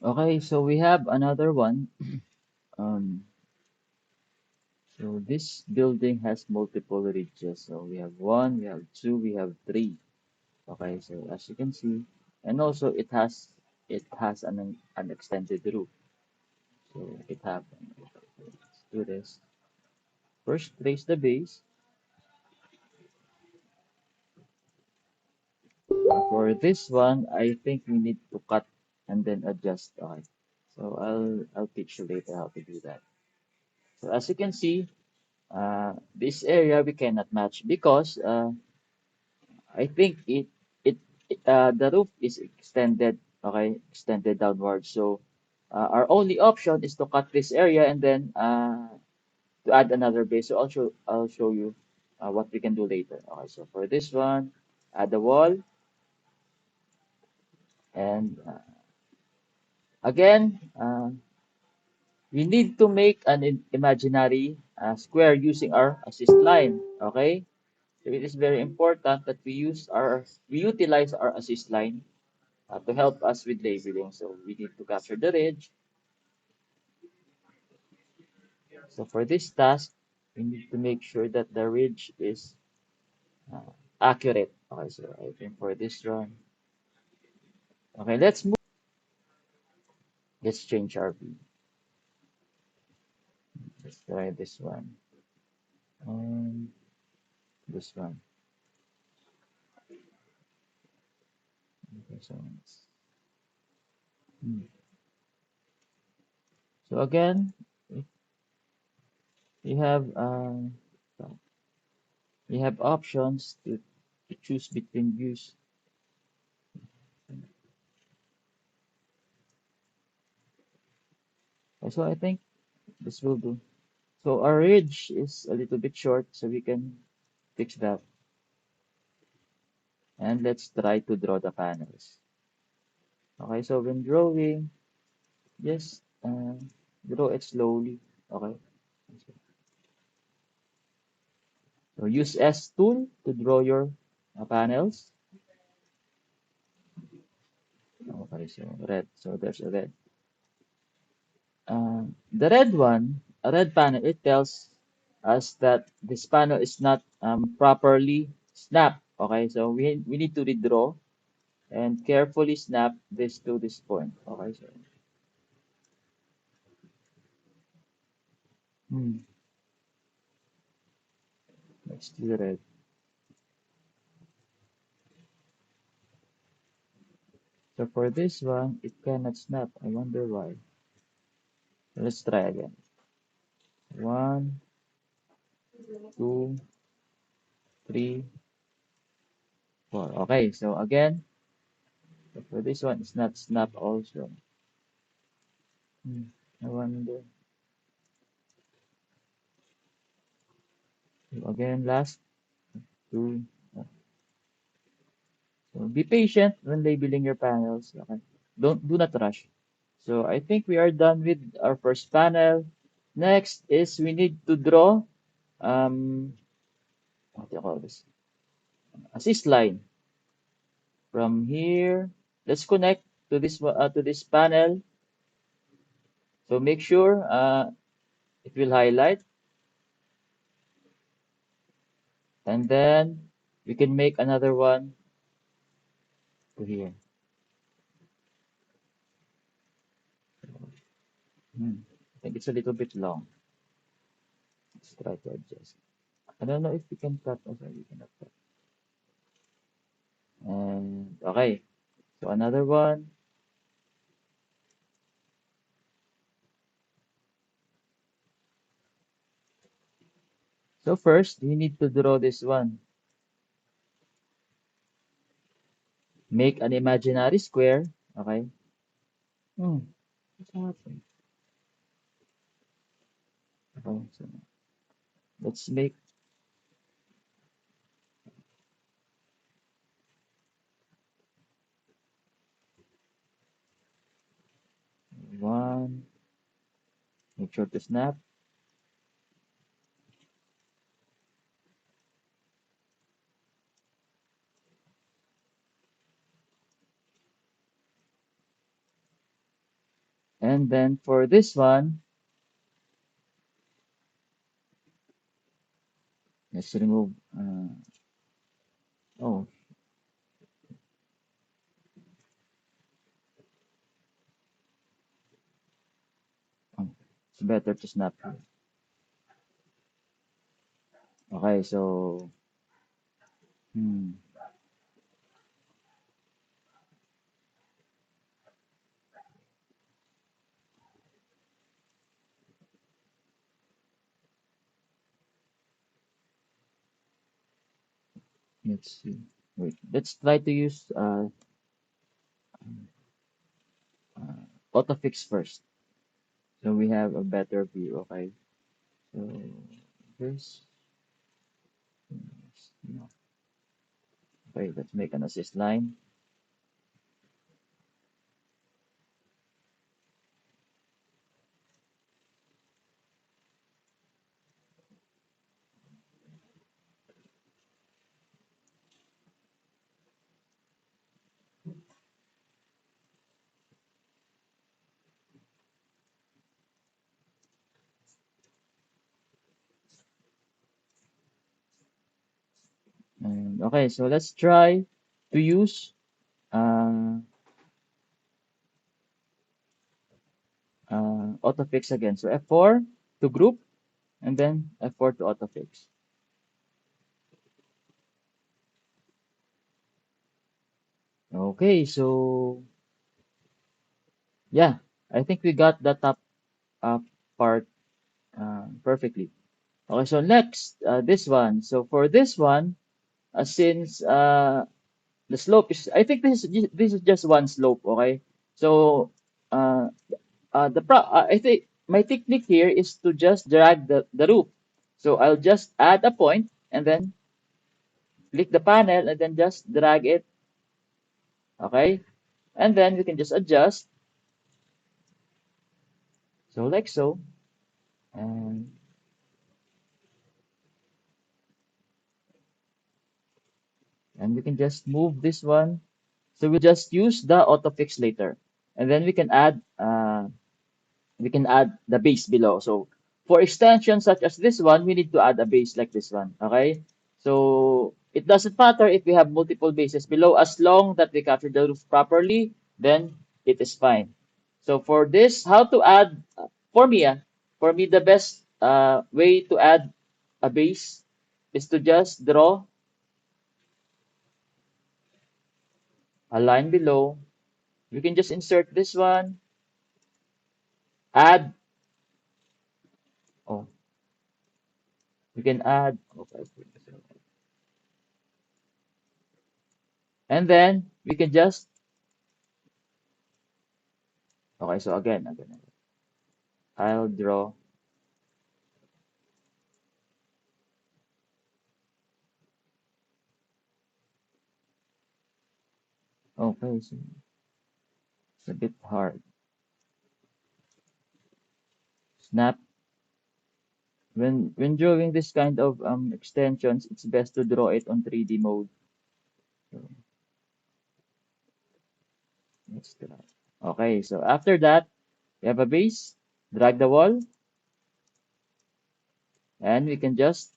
Okay, so we have another one. Um, so this building has multiple ridges. So we have one, we have two, we have three. Okay, so as you can see, and also it has an extended roof. So it happened. Let's do this. First, trace the base. For this one, I think we need to cut and then adjust. Okay, so I'll teach you later how to do that. So as you can see, this area we cannot match because I think it, the roof is extended, okay, extended downwards. So our only option is to cut this area and then to add another base. So I'll show you what we can do later. Okay, so for this one, add the wall and again we need to make an imaginary square using our assist line. Okay, so it is very important that we utilize our assist line to help us with labeling. So we need to capture the ridge. So for this task, we need to make sure that the ridge is uh, accurate. Okay, so I think for this one, okay, let's move. Let's change our view. Let's try this one. And this one. Okay, hmm. So again, if you have options to choose between views. So I think this will do. So our ridge is a little bit short, so we can fix that. And let's try to draw the panels. Okay, so when drawing, just draw it slowly. Okay, so use S tool to draw your panels. Okay, so red. So there's a red. The red one, a red panel, it tells us that this panel is not properly snapped. Okay, so we need to redraw and carefully snap this to this point. Okay, so hmm, let's do the red. So for this one, it cannot snap. I wonder why. Let's try again. One, two, three, four. Okay, so again, so for this one, it's not snap also. Hmm, I wonder. So again, last two. So be patient when labeling your panels. Okay, do not rush. So I think we are done with our first panel. Next is we need to draw um what do you call this? Assist line from here. Let's connect to this panel. So make sure it will highlight, and then we can make another one to here. I think it's a little bit long. Let's try to adjust. I don't know if we can cut. Okay, we cannot cut. And okay, so another one. So first, we need to draw this one. Make an imaginary square. Okay. Hmm, what's happening? Okay, so let's make one. Make sure to snap. And then for this one, let's remove, oh, oh, it's better to snap here. Okay, so, hmm, let's see. Wait, let's try to use AutoFix first. So we have a better view, okay? So this, no. Okay, let's make an assist line. And okay, so let's try to use uh, AutoFix again. So F4 to group, and then F4 to AutoFix. Okay, so yeah, I think we got the top uh, part perfectly. Okay, so next, this one. So for this one, since the slope is, I think this is just one slope. Okay, so uh, I think my technique here is to just drag the roof. So I'll just add a point and then click the panel and then just drag it. Okay, and then we can just adjust. So like so, and we can just move this one. So we'll just use the auto fix later, and then we can add the base below. So for extensions such as this one, we need to add a base like this one. Okay, so it doesn't matter if we have multiple bases below, as long that we capture the roof properly, then it is fine. So for this, how to add for me the best way to add a base is to just draw a line below. You can just insert this one, add, oh, you can add, okay, and then we can just, okay, so again, I'll draw, okay, so it's a bit hard. Snap, when drawing this kind of extensions, it's best to draw it on 3D mode. So let's try. Okay, so after that, we have a base, drag the wall, and we can just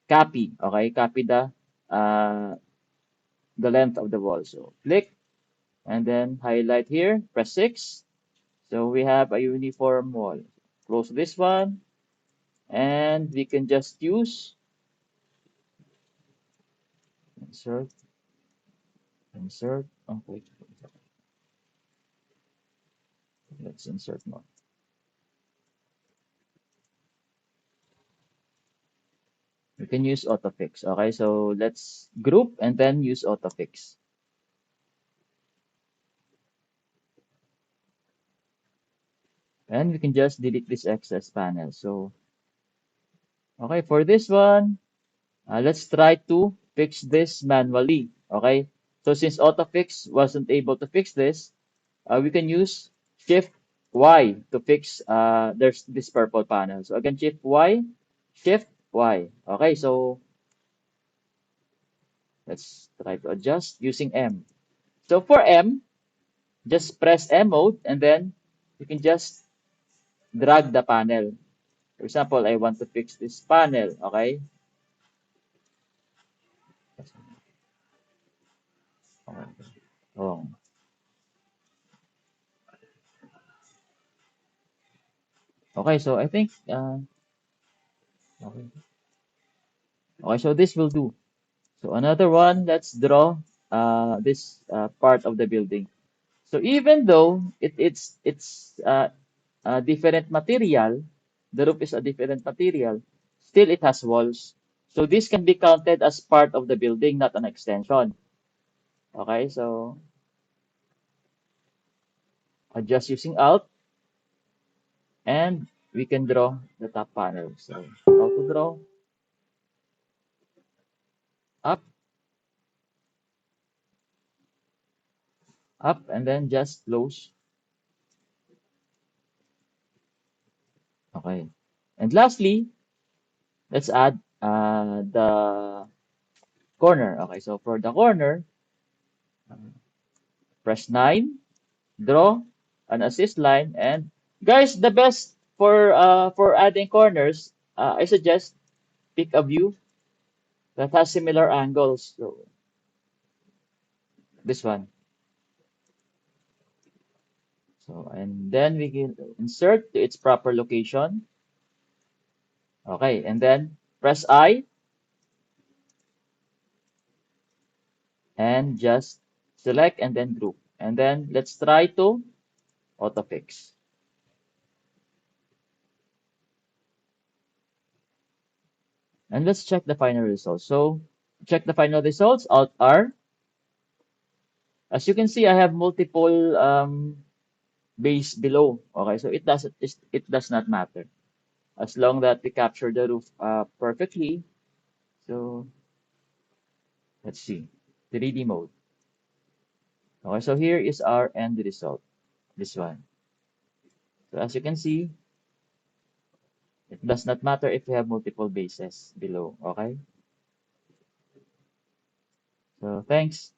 copy, okay, copy uh, the length of the wall. So click, and then highlight here, press 6. So we have a uniform wall. Close this one, and we can just use insert, insert. Oh, wait, let's insert more. We can use autofix. Okay, so let's group and then use autofix. And we can just delete this excess panel. So, okay, for this one, let's try to fix this manually. Okay, so since autofix wasn't able to fix this, we can use Shift Y to fix there's this purple panel. So again, Shift Y. Okay, so let's try to adjust using M. So for M, just press M mode and then you can just drag the panel. For example, I want to fix this panel, okay? Oh, okay, so I think, okay. Okay, so this will do. So another one, let's draw this part of the building. So even though it's a different material, the roof is a different material, still it has walls. So this can be counted as part of the building, not an extension. Okay, so just using Alt, and we can draw the top panel. So how to draw? Up, up, and then just close. Okay. And lastly, let's add the corner. Okay, so for the corner, press 9, draw an assist line, and guys, the best for adding corners, I suggest pick a view that has similar angles. So this one. So and then we can insert to its proper location. Okay, and then press I and just select and then group. And then let's try to autofix. And let's check the final results. So check the final results, Alt R. As you can see, I have multiple base below. Okay, so it does not matter as long that we capture the roof perfectly. So let's see 3D mode. Okay, so here is our end result. This one. So as you can see, it does not matter if we have multiple bases below. Okay, so thanks.